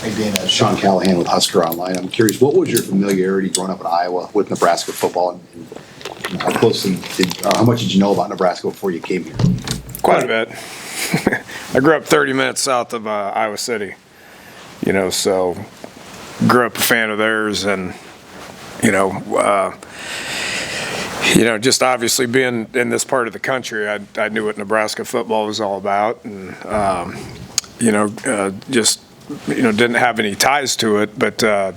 Hey, Dana, Sean Callahan with Husker Online. I'm curious, what was your familiarity growing up in Iowa with Nebraska football, and how much did you know about Nebraska before you came here? Quite a bit. I grew up 30 minutes south of Iowa City, so grew up a fan of theirs, and just obviously being in this part of the country, I knew what Nebraska football was all about, and didn't have any ties to it, but I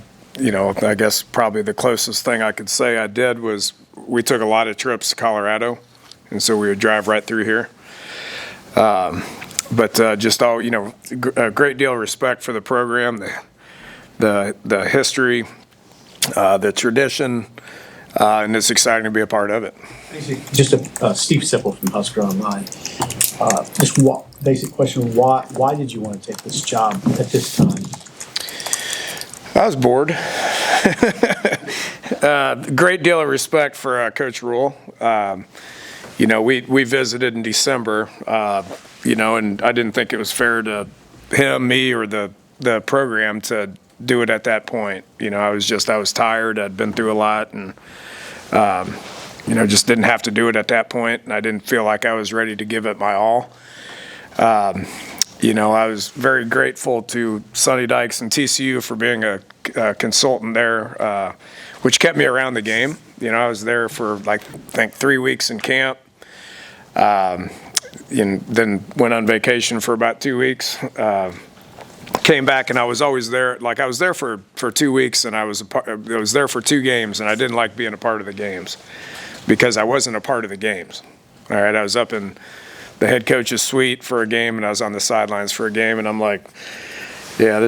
guess probably the closest thing I could say I did was we took a lot of trips to Colorado, and so we would drive right through here. Just all, a great deal of respect for the program, the history, the tradition, and it's exciting to be a part of it. Just Steve Sipple from Husker Online. Basic question: Why did you want to take this job at this time? I was bored. Great deal of respect for Coach Rule. We visited in December, and I didn't think it was fair to him, me, or the program to do it at that point. I was tired. I'd been through a lot, and just didn't have to do it at that point, and I didn't feel like I was ready to give it my all. I was very grateful to Sonny Dykes and TCU for being a consultant there, which kept me around the game. I was there for I think 3 weeks in camp, and then went on vacation for about 2 weeks. Came back, and I was always there. I was there for 2 weeks, and I was there for 2 games, and I didn't like being a part of the games because I wasn't a part of the games. All right, I was up in the head coach's suite for a game, and I was on the sidelines for a game, and I'm like, yeah, I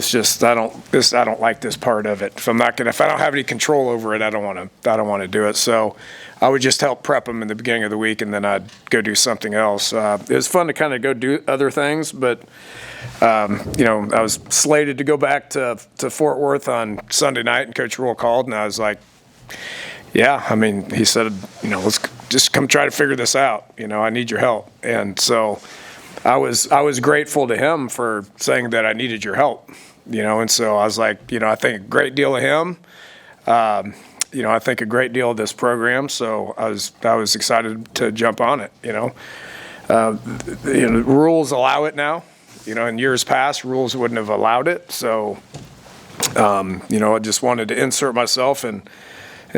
don't like this part of it. If I don't have any control over it, I don't want to do it. So I would just help prep them in the beginning of the week, and then I'd go do something else. It was fun to kind of go do other things, but I was slated to go back to Fort Worth on Sunday night, and Coach Rule called, and I was like, yeah, he said, let's just come try to figure this out. I need your help. And so I was grateful to him for saying that I needed your help, and so I was like, I think a great deal of him. I think a great deal of this program. So I was excited to jump on it. Rules allow it now. In years past, rules wouldn't have allowed it. So, I just wanted to insert myself and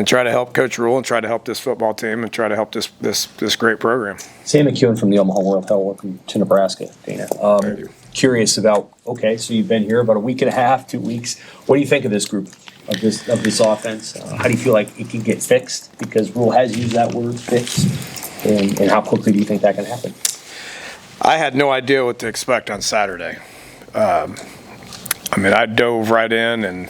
try to help Coach Rule and try to help this football team and try to help this great program. Sam McEwen from the Omaha World-Herald, welcome to Nebraska, Dana. Thank you. Curious about, so you've been here about a week and a half, 2 weeks. What do you think of this group, of this offense? How do you feel like it can get fixed? Because Rule has used that word, fix. And how quickly do you think that can happen? I had no idea what to expect on Saturday. I dove right in, and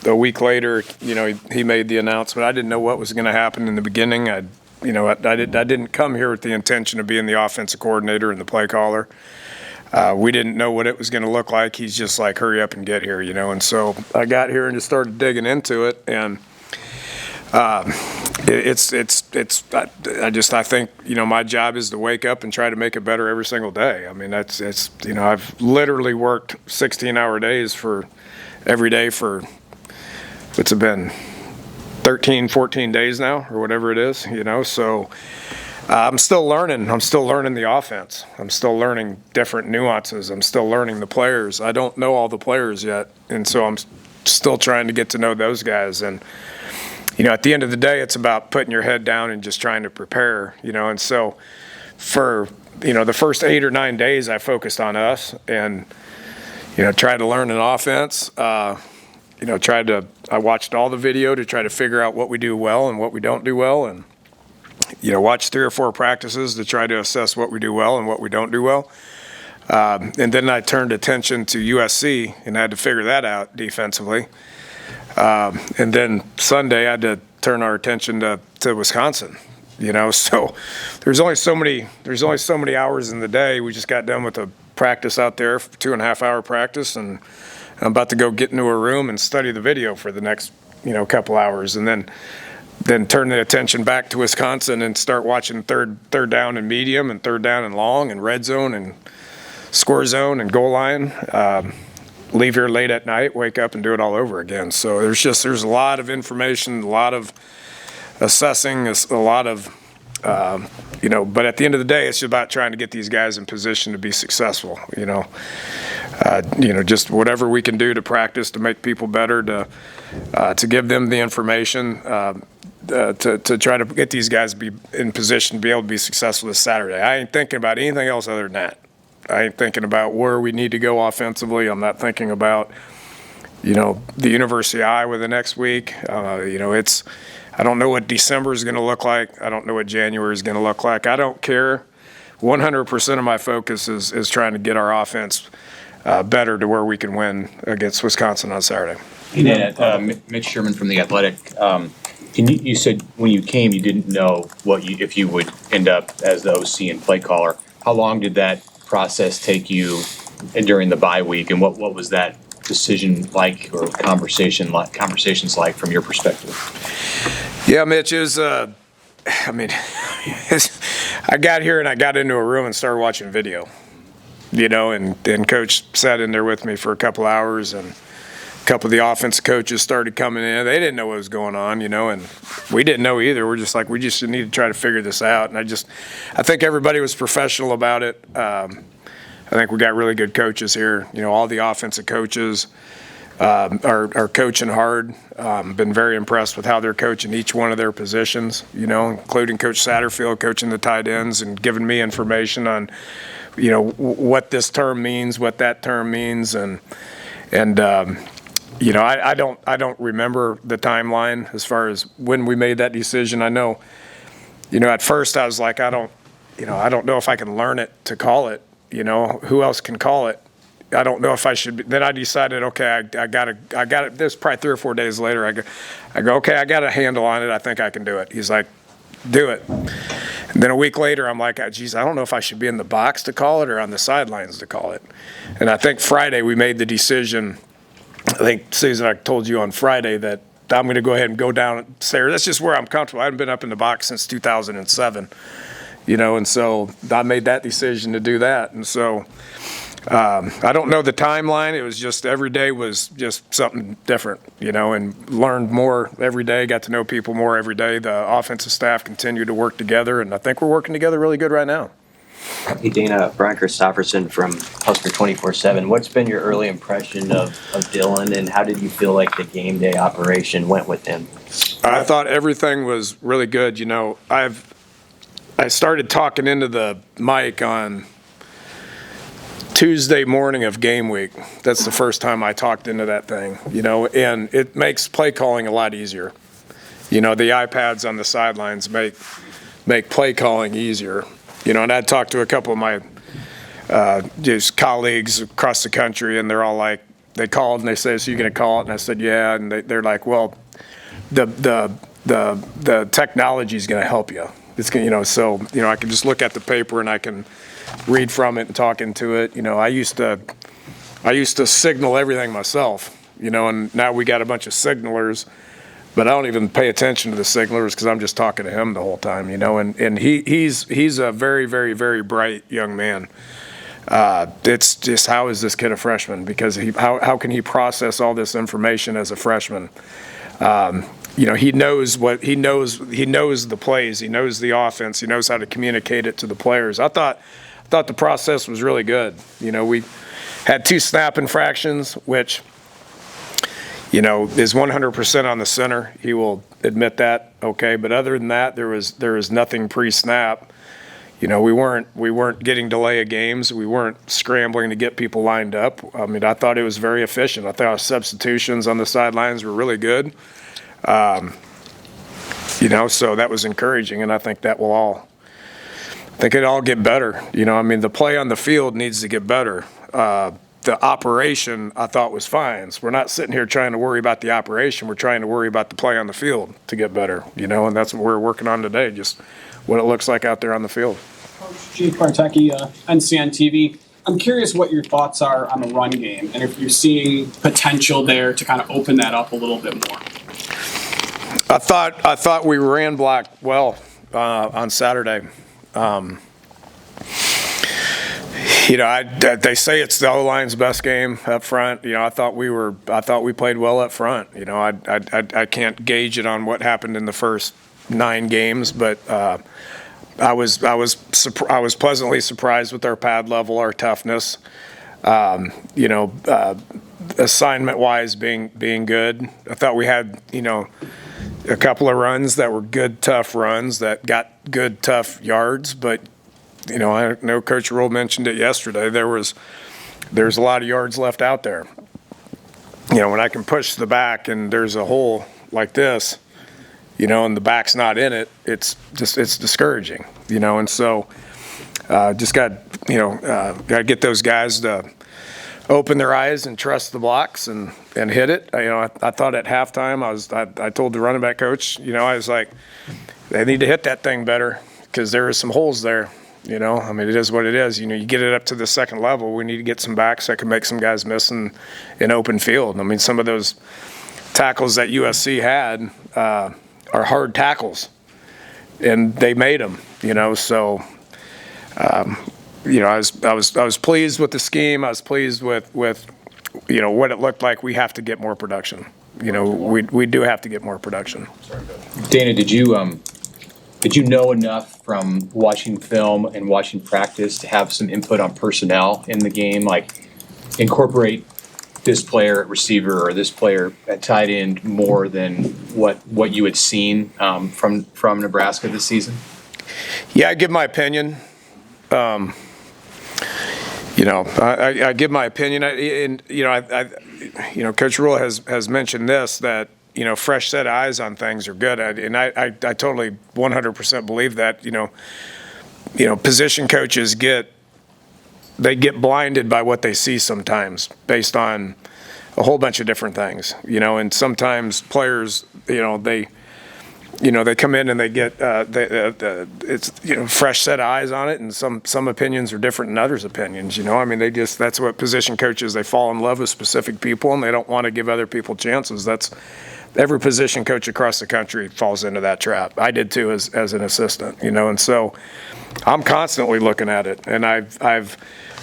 a week later, he made the announcement. I didn't know what was going to happen in the beginning. I didn't come here with the intention of being the offensive coordinator and the play caller. We didn't know what it was going to look like. He's just like, hurry up and get here, And so I got here and just started digging into it, and I think my job is to wake up and try to make it better every single day. I've literally worked 16-hour days for every day for what's it been 13, 14 days now, or whatever it is, so I'm still learning the offense. I'm still learning different nuances. I'm still learning the players. I don't know all the players yet, and so I'm still trying to get to know those guys. And at the end of the day, it's about putting your head down and just trying to prepare, and so for, the first 8 or 9 days, I focused on us and, tried to learn an offense, I watched all the video to try to figure out what we do well and what we don't do well, and, watched 3 or 4 practices to try to assess what we do well and what we don't do well. And then I turned attention to USC and had to figure that out defensively. And then Sunday, I had to turn our attention to Wisconsin. So there's only so many hours in the day. We just got done with a practice out there, 2.5 hour practice, and I'm about to go get into a room and study the video for the next couple hours, and then turn the attention back to Wisconsin and start watching third down and medium and third down and long and red zone and score zone and goal line. leave here late at night, wake up and do it all over again. So there's a lot of information, a lot of assessing, a lot of, but at the end of the day, it's about trying to get these guys in position to be successful, just whatever we can do to practice, to make people better, to give them the information, to try to get these guys to be in position to be able to be successful this Saturday. I ain't thinking about anything else other than that. I ain't thinking about where we need to go offensively. I'm not thinking about, the University of Iowa the next week. I don't know what December is going to look like. I don't know what January is going to look like. I don't care. 100% of my focus is trying to get our offense better to where we can win against Wisconsin on Saturday. Mitch Sherman from The Athletic. You said when you came, you didn't know if you would end up as the OC and play caller. How long did that process take you during the bye week, and what was that decision like, or conversations like from your perspective? Yeah, Mitch, I got here and I got into a room and started watching video, and Coach sat in there with me for a couple hours, and a couple of the offensive coaches started coming in. They didn't know what was going on, and we didn't know either. We're just like, we just need to try to figure this out. And I think everybody was professional about it. I think we got really good coaches here. All the offensive coaches are coaching hard. Been very impressed with how they're coaching each one of their positions, including Coach Satterfield coaching the tight ends and giving me information on, what this term means, what that term means. I don't remember the timeline as far as when we made that decision. I know, at first I was like, I don't know if I can learn it to call it. Who else can call it? I don't know if I should be. Then I decided, okay, I got it. This probably 3 or 4 days later, I go, okay, I got a handle on it. I think I can do it. He's like, do it. And then a week later, I'm like, geez, I don't know if I should be in the box to call it or on the sidelines to call it. And I think Friday we made the decision. I think, Susan, I told you on Friday that I'm going to go ahead and go downstairs. That's just where I'm comfortable. I haven't been up in the box since 2007. And so I made that decision to do that. And so I don't know the timeline. It was just every day was just something different, and learned more every day, got to know people more every day. The offensive staff continued to work together, and I think we're working together really good right now. Hey, Dana, Brian Christopherson from Husker 24/7. What's been your early impression of Dylan, and how did you feel like the game day operation went with him? I thought everything was really good. I started talking into the mic on Tuesday morning of game week. That's the first time I talked into that thing, and it makes play calling a lot easier. The iPads on the sidelines make play calling easier. And I'd talked to a couple of my just colleagues across the country, and they're all like, they called and they said, so you're going to call it? And I said, yeah. And they're like, well, the technology is going to help you. It's going, I can just look at the paper and I can read from it and talk into it. I used to signal everything myself, and now we got a bunch of signalers, but I don't even pay attention to the signalers because I'm just talking to him the whole time, and he's a very, very, very bright young man. It's just, how is this kid a freshman? Because how can he process all this information as a freshman? He knows the plays, he knows the offense, he knows how to communicate it to the players. I thought the process was really good. We had 2 snap infractions, which, is 100% on the center. He will admit that, okay. But other than that, there was nothing pre-snap. We weren't getting delay of games. We weren't scrambling to get people lined up. I thought it was very efficient. I thought our substitutions on the sidelines were really good. So that was encouraging, and I think it'll all get better. The play on the field needs to get better. The operation, I thought, was fine. So we're not sitting here trying to worry about the operation. We're trying to worry about the play on the field to get better, and that's what we're working on today, just what it looks like out there on the field. Coach Jake Bartecki, NCN TV. I'm curious what your thoughts are on the run game, and if you're seeing potential there to kind of open that up a little bit more. I thought we ran block well on Saturday. They say it's the O-line's best game up front. I thought we played well up front. I can't gauge it on what happened in the first 9 games, but I was pleasantly surprised with our pad level, our toughness. Assignment-wise being good. I thought we had a couple of runs that were good, tough runs that got good, tough yards, but. I know Coach Rule mentioned it yesterday. There's a lot of yards left out there. When I can push the back and there's a hole like this, and the back's not in it, it's discouraging. And so just got to get those guys to open their eyes and trust the blocks and hit it. I thought at halftime I told the running back coach, I was like, they need to hit that thing better because there are some holes there. It is what it is. You get it up to the second level. We need to get some backs that can make some guys miss in open field. Some of those tackles that USC had are hard tackles, and they made them. So I was pleased with the scheme. I was pleased with what it looked like. We have to get more production. We do have to get more production. Dana, did you know enough from watching film and watching practice to have some input on personnel in the game, like incorporate this player at receiver or this player at tight end more than what you had seen from Nebraska this season? Yeah, I give my opinion. I give my opinion. Coach Rule has mentioned this, that fresh set of eyes on things are good. I totally 100% believe that. Position coaches get blinded by what they see sometimes based on a whole bunch of different things. And sometimes players, they come in and they get it's fresh set of eyes on it, and some opinions are different than others' opinions. That's what position coaches, they fall in love with specific people and they don't want to give other people chances. That's every position coach across the country falls into that trap. I did too as an assistant, and so I'm constantly looking at it, and I've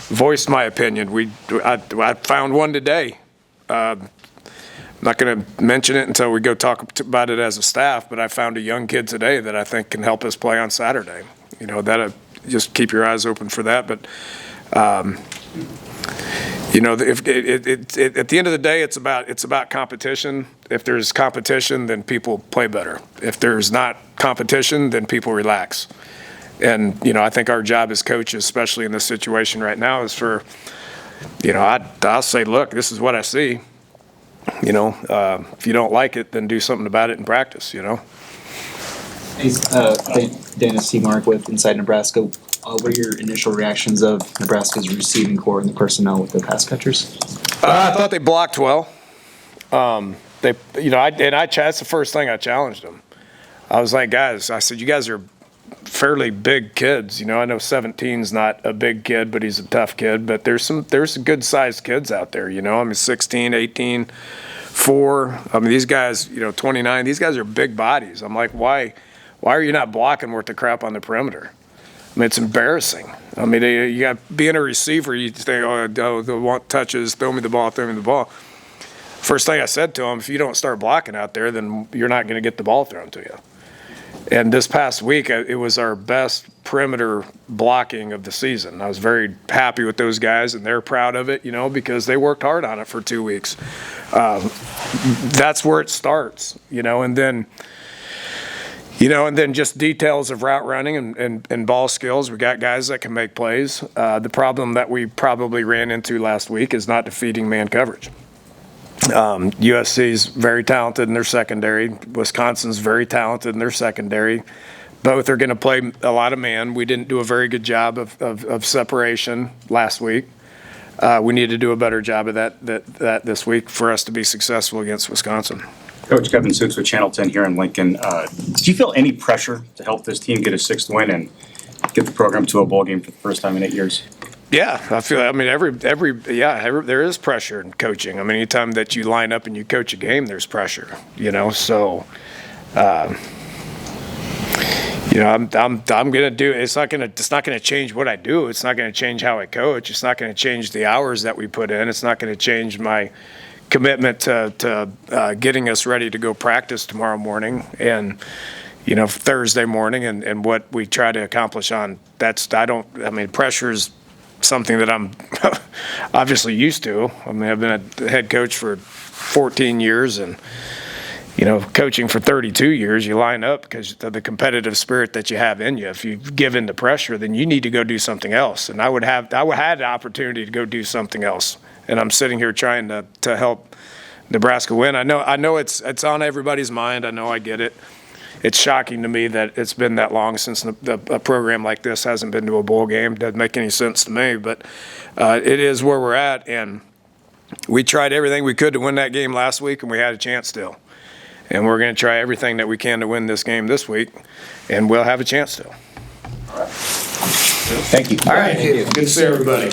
voiced my opinion. I found one today. I'm not going to mention it until we go talk about it as a staff, but I found a young kid today that I think can help us play on Saturday. Just keep your eyes open for that. But at the end of the day, it's about competition. If there's competition, then people play better. If there's not competition, then people relax. And I think our job as coaches, especially in this situation right now, is for I'll say, look, this is what I see. If you don't like it, then do something about it in practice. Dana Seamark with Inside Nebraska. What are your initial reactions of Nebraska's receiving core and the personnel with the pass catchers? I thought they blocked well. That's the first thing I challenged them. I was like, guys, I said, you guys are fairly big kids. I know 17's not a big kid, but he's a tough kid. But there's some good-sized kids out there. 16, 18, 4. These guys, 29. These guys are big bodies. I'm like, why are you not blocking worth the crap on the perimeter? It's embarrassing. You got being a receiver, you think, they want touches, throw me the ball. First thing I said to him, if you don't start blocking out there, then you're not going to get the ball thrown to you. And this past week, it was our best perimeter blocking of the season. I was very happy with those guys, and they're proud of it, because they worked hard on it for 2 weeks. That's where it starts, and then just details of route running and ball skills. We got guys that can make plays. The problem that we probably ran into last week is not defeating man coverage. USC's very talented in their secondary. Wisconsin's very talented in their secondary. Both are going to play a lot of man. We didn't do a very good job of separation last week. We need to do a better job of that this week for us to be successful against Wisconsin. Coach Kevin Sukes with Channel 10 here in Lincoln. Do you feel any pressure to help this team get a 6th win and get the program to a bowl game for the first time in 8 years? Yeah, I feel. There is pressure in coaching. Anytime that you line up and you coach a game, there's pressure. So, You know, I'm gonna do. It's not gonna change what I do. It's not gonna change how I coach. It's not gonna change the hours that we put in. It's not gonna change my commitment to getting us ready to go practice tomorrow morning and, you know, Thursday morning and what we try to accomplish on. Pressure's something that I'm obviously used to. I mean, I've been a head coach for 14 years and, you know, coaching for 32 years. You line up because of the competitive spirit that you have in you. If you give in to pressure, then you need to go do something else. And I would have the opportunity to go do something else. And I'm sitting here trying to help Nebraska win. I know it's on everybody's mind. I know I get it. It's shocking to me that it's been that long since a program like this hasn't been to a bowl game. Doesn't make any sense to me, but it is where we're at. And we tried everything we could to win that game last week, and we had a chance still. And we're going to try everything that we can to win this game this week, and we'll have a chance to. Thank you. All right. Good to see everybody.